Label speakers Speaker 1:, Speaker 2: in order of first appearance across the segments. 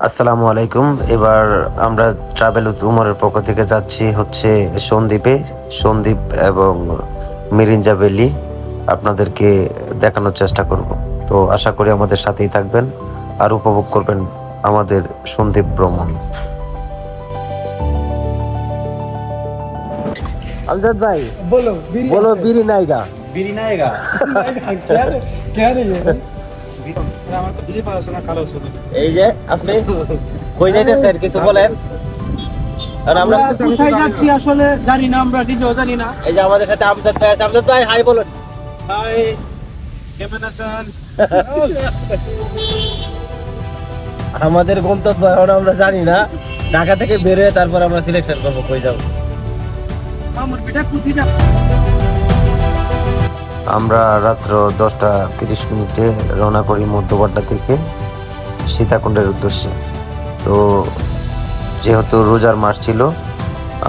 Speaker 1: আসসালামু আলাইকুম। এবার আমরা ট্রাভেল উইথ উমরের পক্ষ থেকে যাচ্ছি হচ্ছে সন্দ্বীপে। সন্দ্বীপ এবং মিরিঞ্জা ভ্যালি আপনাদেরকে দেখানোর চেষ্টা করব। তো আশা করি আমাদের সাথেই থাকবেন আর উপভোগ করবেন আমাদের সন্দ্বীপ ভ্রমণ। আমজাদ ভাই
Speaker 2: बोलो
Speaker 1: বলো বিড়ি নাইগা।
Speaker 2: बिरी ना आएगा क्या नहीं है আমার তো বিলি পড়াশোনা কালো শুধু
Speaker 1: এই যে আপনি কই যাইতেছেন কিছু বলেন। আর
Speaker 2: আমরা কোথায় যাচ্ছি আসলে জানি না, আমরা নিজেও জানি না।
Speaker 1: এই যে আমাদের সাথে আমজাদ ভাই আছে। আমজাদ ভাই হাই বলুন।
Speaker 2: হাই কেমন আছেন?
Speaker 1: আমাদের গন্তব্য এখন আমরা জানি না। ঢাকা থেকে বের হয়ে তারপর আমরা সিলেকশন করবো কই যাব।
Speaker 2: মামুর বেটা কোথায় যাব?
Speaker 1: আমরা রাত্র 10টা 30 মিনিটে রওনা করি মধ্যবাড্ডা থেকে সীতাকুণ্ডের উদ্দেশ্যে। তো যেহেতু রোজার মাস ছিল,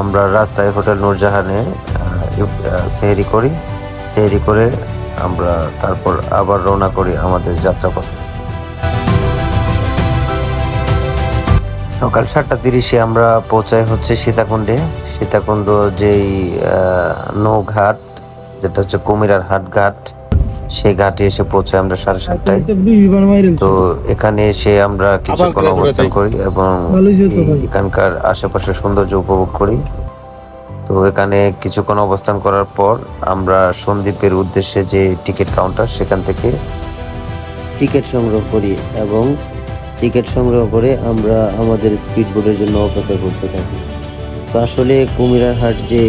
Speaker 1: আমরা রাস্তায় হোটেল নূরজাহানে সেহরি করি। সেহরি করে আমরা তারপর আবার রওনা করি আমাদের যাত্রাপথে। সকাল 7টা 30-এ আমরা পৌঁছাই হচ্ছে সীতাকুণ্ডে। সীতাকুণ্ড যেই নৌঘাট, যেটা হচ্ছে কুমিরার হাট ঘাট, সেই ঘাটে এসে পৌঁছাই আমরা 7:30টায়। তো এখানে এসে আমরা কিছুক্ষণ অবস্থান করি এবং এখানকার আশেপাশের সৌন্দর্য উপভোগ করি। তো এখানে কিছুক্ষণ অবস্থান করার পর আমরা সন্দ্বীপের উদ্দেশ্যে যে টিকিট কাউন্টার, সেখান থেকে টিকিট সংগ্রহ করি এবং টিকিট সংগ্রহ করে আমরা আমাদের স্পিড বোটের জন্য অপেক্ষা করতে থাকি। তো আসলে কুমিরার হাট যে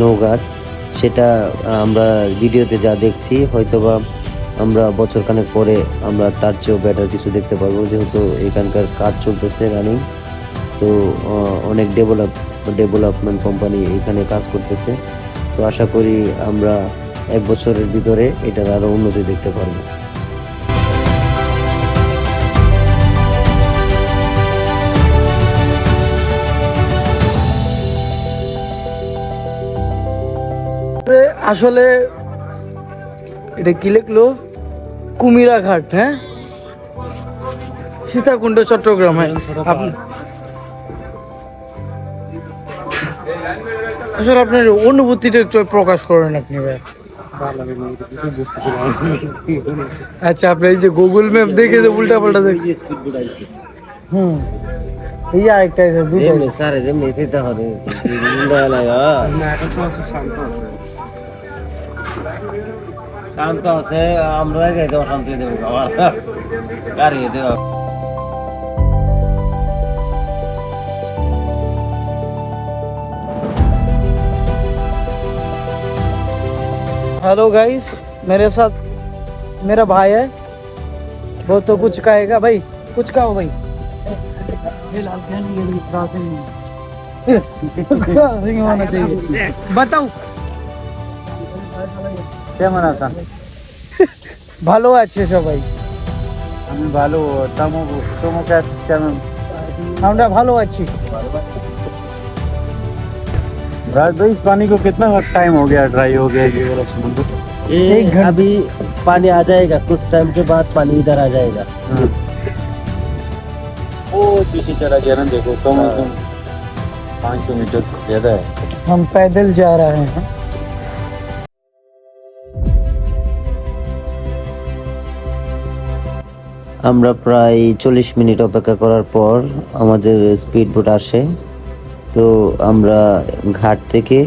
Speaker 1: নৌঘাট, সেটা আমরা ভিডিওতে যা দেখছি, হয়তোবা আমরা বছরখানেক পরে আমরা তার চেয়েও বেটার কিছু দেখতে পারবো, যেহেতু এখানকার কাজ চলতেছে রানিং। তো অনেক ডেভেলপমেন্ট কোম্পানি এখানে কাজ করতেছে। তো আশা করি আমরা 1 বছরের ভিতরে এটার আরও উন্নতি দেখতে পারবো।
Speaker 2: আসলে এটা কি লিখলো? কুমিরা ঘাট, হ্যাঁ, সীতাকুণ্ড, চট্টগ্রাম। হ্যাঁ, আসলে আপনার অনুভূতিটা একটু প্রকাশ করেন আপনি ভাই। আচ্ছা, আপনি এই যে গুগল ম্যাপ দেখে যে উল্টা পাল্টা দেখি। এই যে আরেকটা আছে, দুটো
Speaker 1: সারে যেমনি খেতে হবে শান্ত আছে। আমরা গাইতে অশান্তি দেবো আমার গাড়ি দেওয়া।
Speaker 2: हेलो गाइस, मेरे साथ मेरा भाई है। वो तो कुछ कहेगा भाई, कुछ कहो भाई। क्रॉसिंग होना चाहिए। बताओ
Speaker 3: কেমন আছেন?
Speaker 2: ভালো আছে সবাই,
Speaker 3: আমি ভালো। তোমার কাছে কেমন?
Speaker 2: আমরা ভালো আছি।
Speaker 3: राज भाई, इस पानी को कितना टाइम हो गया ड्राई हो गया ये वाला समुद्र?
Speaker 1: अभी पानी आ जाएगा, कुछ टाइम के बाद पानी इधर आ जाएगा।
Speaker 3: वो पीछे चला गया ना, देखो कम से कम 500 मीटर ज्यादा है।
Speaker 2: हम पैदल जा रहे हैं।
Speaker 1: আমরা প্রায় 40 মিনিট অপেক্ষা করার পর আমাদের স্পিড বোট আসে। তো আমরা ঘাট থেকে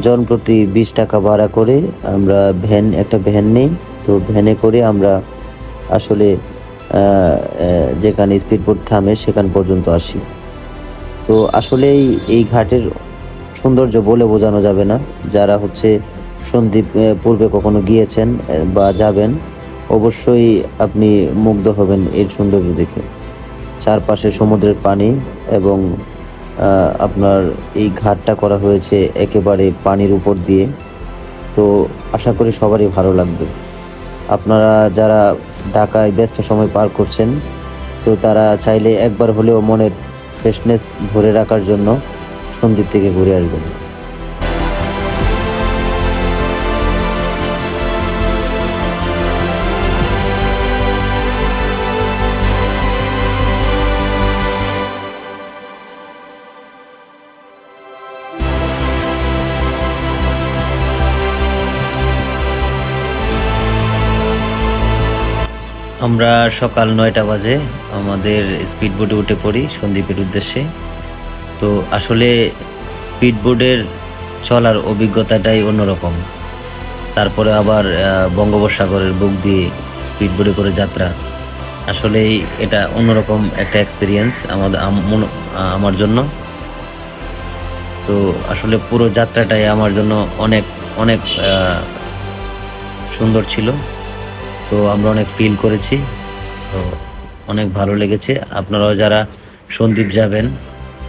Speaker 1: জনপ্রতি 20 টাকা ভাড়া করে আমরা একটা ভ্যান নেই। তো ভ্যানে করে আমরা আসলে যেখানে স্পিড বোট থামে সেখান পর্যন্ত আসি। তো আসলে এই ঘাটের সৌন্দর্য বলে বোঝানো যাবে না। যারা হচ্ছে সন্দ্বীপ পূর্বে কখনো গিয়েছেন বা যাবেন, অবশ্যই আপনি মুগ্ধ হবেন এর সৌন্দর্য দেখে। চারপাশে সমুদ্রের পানি এবং আপনার এই ঘাটটা করা হয়েছে একেবারে পানির উপর দিয়ে। তো আশা করি সবারই ভালো লাগবে। আপনারা যারা ঢাকায় ব্যস্ত সময় পার করছেন, তো তারা চাইলে একবার হলেও মনের ফ্রেশনেস ধরে রাখার জন্য সন্দ্বীপ থেকে ঘুরে আসবেন। আমরা সকাল 9টা বাজে আমাদের স্পিড বোটে উঠে পড়ি সন্দ্বীপের উদ্দেশ্যে। তো আসলে স্পিড বোটের চলার অভিজ্ঞতাটাই অন্যরকম। তারপরে আবার বঙ্গোপসাগরের বুক দিয়ে স্পিড বোটে করে যাত্রা, আসলেই এটা অন্যরকম একটা এক্সপিরিয়েন্স আমার জন্য। তো আসলে পুরো যাত্রাটাই আমার জন্য অনেক অনেক সুন্দর ছিল। তো আমরা অনেক ফিল করেছি, তো অনেক ভালো লেগেছে। আপনারাও যারা সন্দ্বীপ যাবেন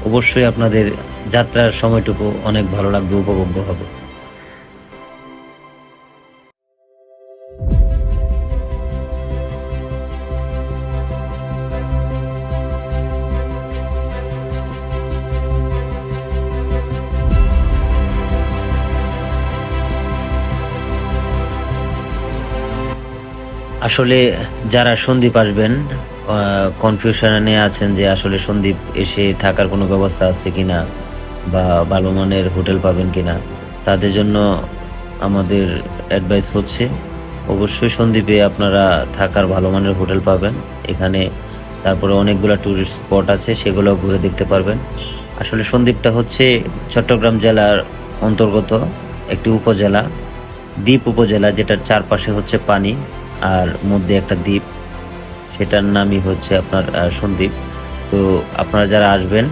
Speaker 1: অবশ্যই আপনাদের যাত্রার সময়টুকু অনেক ভালো লাগবে, উপভোগ্য হবে। আসলে যারা সন্দ্বীপ আসবেন কনফিউশনে আছেন যে আসলে সন্দ্বীপ এসে থাকার কোনো ব্যবস্থা আছে কিনা বা ভালো মানের হোটেল পাবেন কিনা, তাদের জন্য আমাদের অ্যাডভাইস হচ্ছে অবশ্যই সন্দ্বীপে আপনারা থাকার ভালো মানের হোটেল পাবেন এখানে। তারপরে অনেকগুলো টুরিস্ট স্পট আছে, সেগুলো ঘুরে দেখতে পারবেন। আসলে সন্দ্বীপটা হচ্ছে চট্টগ্রাম জেলার অন্তর্গত একটি উপজেলা, দ্বীপ উপজেলা, যেটার চারপাশে হচ্ছে পানি আর মধ্যে একটা দ্বীপ, সেটার নামই হচ্ছে আপনার সন্দ্বীপ। তো আপনারা যারা আসবেন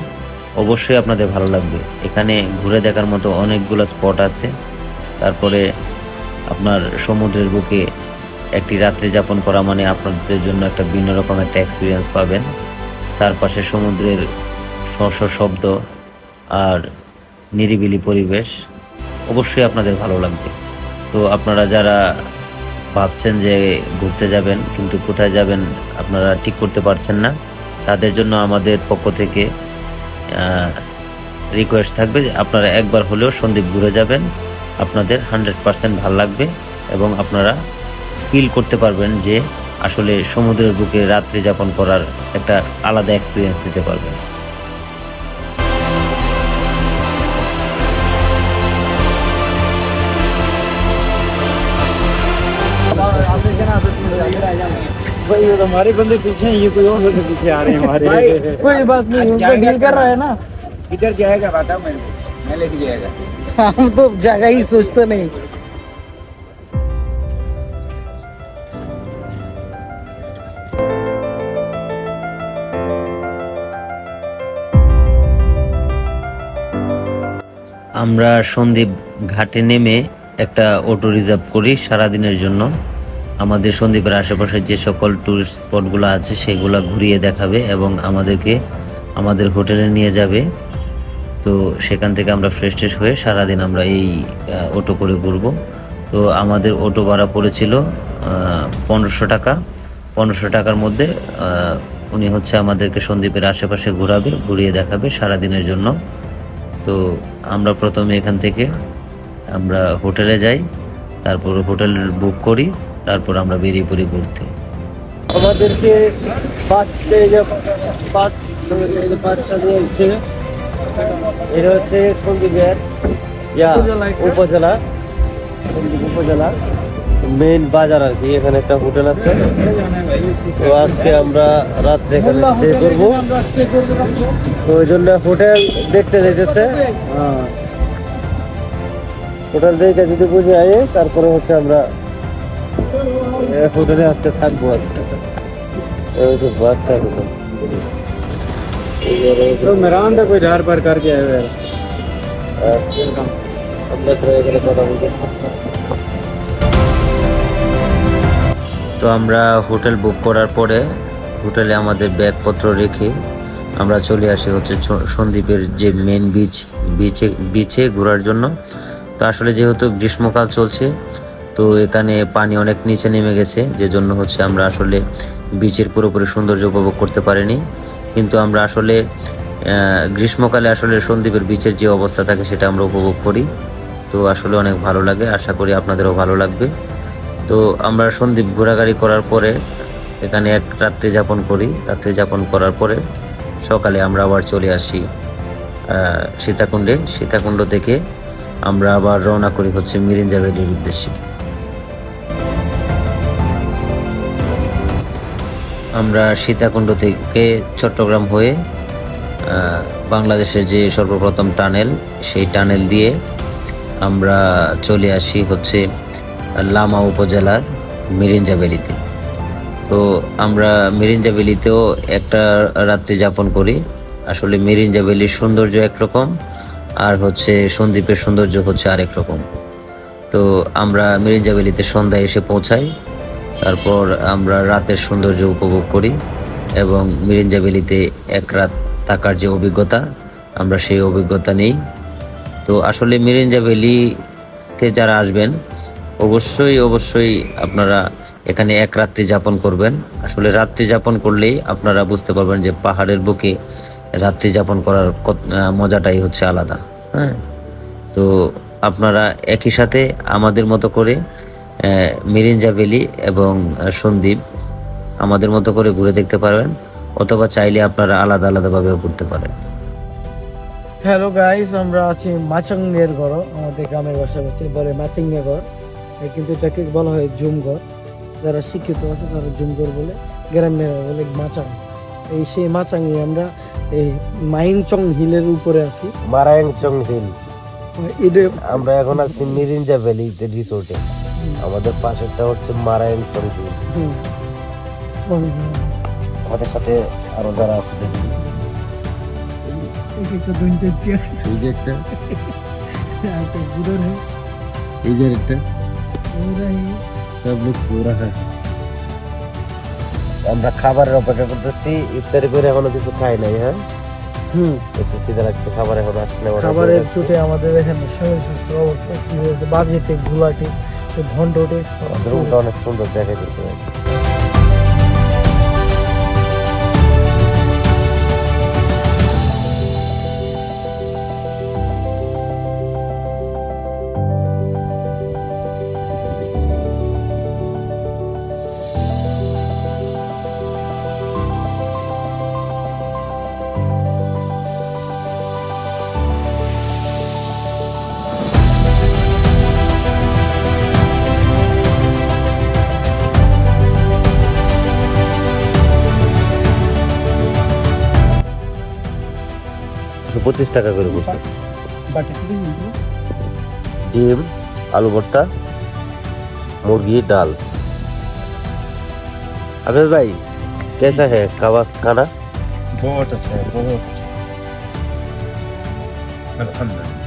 Speaker 1: অবশ্যই আপনাদের ভালো লাগবে। এখানে ঘুরে দেখার মতো অনেকগুলো স্পট আছে। তারপরে আপনার সমুদ্রের বুকে একটি রাত্রি যাপন করা মানে আপনাদের জন্য একটা ভিন্ন রকম একটা এক্সপিরিয়েন্স পাবেন। চারপাশে সমুদ্রের শব্দ আর নিরিবিলি পরিবেশ, অবশ্যই আপনাদের ভালো লাগবে। তো আপনারা যারা ভাবছেন যে ঘুরতে যাবেন কিন্তু কোথায় যাবেন আপনারা ঠিক করতে পারছেন না, তাদের জন্য আমাদের পক্ষ থেকে রিকোয়েস্ট থাকবে যে আপনারা একবার হলেও সন্দ্বীপ ঘুরে যাবেন। আপনাদের 100% ভালো লাগবে এবং আপনারা ফিল করতে পারবেন যে আসলে সমুদ্রের বুকে রাত্রি যাপন করার একটা আলাদা এক্সপিরিয়েন্স দিতে পারবেন।
Speaker 3: भाई ये तो हमारे बंदे पीछे हैं, ये कोई और बंदे पीछे आ रहे हैं हमारे।
Speaker 2: कोई बात नहीं, उनको डील कर रहा है ना।
Speaker 3: किधर जाएगा बताओ मेरे को, मैं लेके जाएगा।
Speaker 2: हम तो जगह ही सोचते नहीं।
Speaker 1: আমরা সন্দ্বীপ ঘাটে নেমে একটা অটো রিজার্ভ করি সারাদিনের জন্য। আমাদের সন্দ্বীপের আশেপাশে যে সকল টুরিস্ট স্পটগুলো আছে সেগুলো ঘুরিয়ে দেখাবে এবং আমাদেরকে আমাদের হোটেলে নিয়ে যাবে। তো সেখান থেকে আমরা ফ্রেশ ট্রেশ হয়ে সারাদিন আমরা এই অটো করে ঘুরবো। তো আমাদের অটো ভাড়া পড়েছিল 1500 টাকা। 1500 টাকার মধ্যে উনি হচ্ছে আমাদেরকে সন্দ্বীপের আশেপাশে ঘুরিয়ে দেখাবে সারাদিনের জন্য। তো আমরা প্রথমে এখান থেকে আমরা হোটেলে যাই, তারপর হোটেল বুক করি, তারপর আমরা বেরিয়ে পড়ি ঘুরতে।
Speaker 2: আমাদেরকে বাচ্চা দিয়েছে, এটা হচ্ছে সন্দ্বীপের উপজেলা, সন্দ্বীপ উপজেলা মেইন বাজার আর কি। এখানে একটা হোটেল আছে। তো আজকে আমরা রাত্রে এখানে স্টে করবো, তো ওই জন্য হোটেল দেখতে যেতেছে। হোটেল দেখে যদি বুঝে আয় তারপরে হচ্ছে আমরা হোটেলে আজকে থাকবো আর কি। বাচ্চা
Speaker 3: तो मेरा अंदर कोई धार पर करके आया यार।
Speaker 1: তো আমরা হোটেল বুক করার পরে হোটেলে আমাদের ব্যাগপত্র রেখে আমরা চলে আসি হচ্ছে সন্দ্বীপের যে মেন বিচে ঘোরার জন্য। তো আসলে যেহেতু গ্রীষ্মকাল চলছে, তো এখানে পানি অনেক নিচে নেমে গেছে, যে জন্য হচ্ছে আমরা আসলে বিচের পুরোপুরি সৌন্দর্য উপভোগ করতে পারিনি। কিন্তু আমরা আসলে গ্রীষ্মকালে আসলে সন্দ্বীপের বিচের যে অবস্থা থাকে সেটা আমরা উপভোগ করি। তো আসলে অনেক ভালো লাগে, আশা করি আপনাদেরও ভালো লাগবে। তো আমরা সন্দ্বীপ ঘোরাঘুরি করার পরে এখানে এক রাত্রি যাপন করি। রাত্রি যাপন করার পরে সকালে আমরা আবার চলে আসি সীতাকুণ্ডে। সীতাকুণ্ড থেকে আমরা আবার রওনা করি হচ্ছে মিরিঞ্জা ভ্যালির উদ্দেশ্যে। আমরা সীতাকুণ্ড থেকে চট্টগ্রাম হয়ে বাংলাদেশের যে সর্বপ্রথম টানেল, সেই টানেল দিয়ে আমরা চলে আসি হচ্ছে লামা উপজেলার মিরিঞ্জা ভ্যালিতে। তো আমরা মিরিঞ্জা ভ্যালিতেও একটা রাত্রি যাপন করি। আসলে মিরিঞ্জা ভ্যালির সৌন্দর্য একরকম, আর হচ্ছে সন্দ্বীপের সৌন্দর্য হচ্ছে আরেক রকম। তো আমরা মিরিঞ্জা ভ্যালিতে সন্ধ্যায় এসে পৌঁছাই, তারপর আমরা রাতের সৌন্দর্য উপভোগ করি এবং মিরিঞ্জা ভ্যালিতে এক রাত থাকার যে অভিজ্ঞতা, আমরা সেই অভিজ্ঞতা নেই। তো আসলে মিরিঞ্জা ভ্যালিতে যারা আসবেন অবশ্যই আপনারা এখানে এক রাত্রি যাপন করবেন। আসলে রাত্রি যাপন করলেই আপনারা বুঝতে পারবেন যে পাহাড়ের বুকে রাত্রি যাপন করার মজাটাই হচ্ছে আলাদা। হ্যাঁ, তো আপনারা একই সাথে আমাদের মতো করে মিরিঞ্জা ভ্যালি এবং সন্দ্বীপ আমাদের মতো করে ঘুরে দেখতে পারবেন, অথবা চাইলে আপনারা আলাদা আলাদাভাবেও ঘুরতে পারেন।
Speaker 4: হ্যালো গাইস, আমরা আছি মাচাঙ্গের ঘর। আমাদের গ্রামের ভাষা হচ্ছে বলে মাচাঙ্গে ঘর, কিন্তু এটাকে বলা হয় জুমঘর। যারা শিক্ষিত আছে তারা জুমঘর বলে, গ্রামের বলে মাচাং। সেই মাচাঙ্গে আমরা এই মাইনচং হিলের উপরে আছি।
Speaker 1: মারায়ংচং হিল।
Speaker 4: এটা
Speaker 1: আমরা এখন আছি মিরিঞ্জা ভ্যালিতে রিসোর্টে। আমাদের পাশেরটা হচ্ছে মারায়ংচং হিল। আমাদের সাথে আরো যারা আছে দেখুন। এই যে একটা, এই যে একটা, সব লোক সো রাহা হ্যায়। আমরা খাবারের অপেক্ষা করতেছি, ইফতারি করে এখনো কিছু খাই নাই। হ্যাঁ, একটু খিদে লাগছে, খাবার এখন আসলে
Speaker 4: খাবারের চুটে আমাদের এখানে শরীর স্বাস্থ্য অবস্থা কি হয়েছে, বাজেটে ঘোলাটে ঘন্ট ওঠে।
Speaker 1: রুমটা অনেক সুন্দর দেখা গেছে। $25 করে বসে। ডিম, আলু ভর্তা, मुर्गी दाल। अबे भाई कैसा है खाना?
Speaker 3: बहुत अच्छा है, बहुत अच्छा। अल्हम्दुलिल्लाह।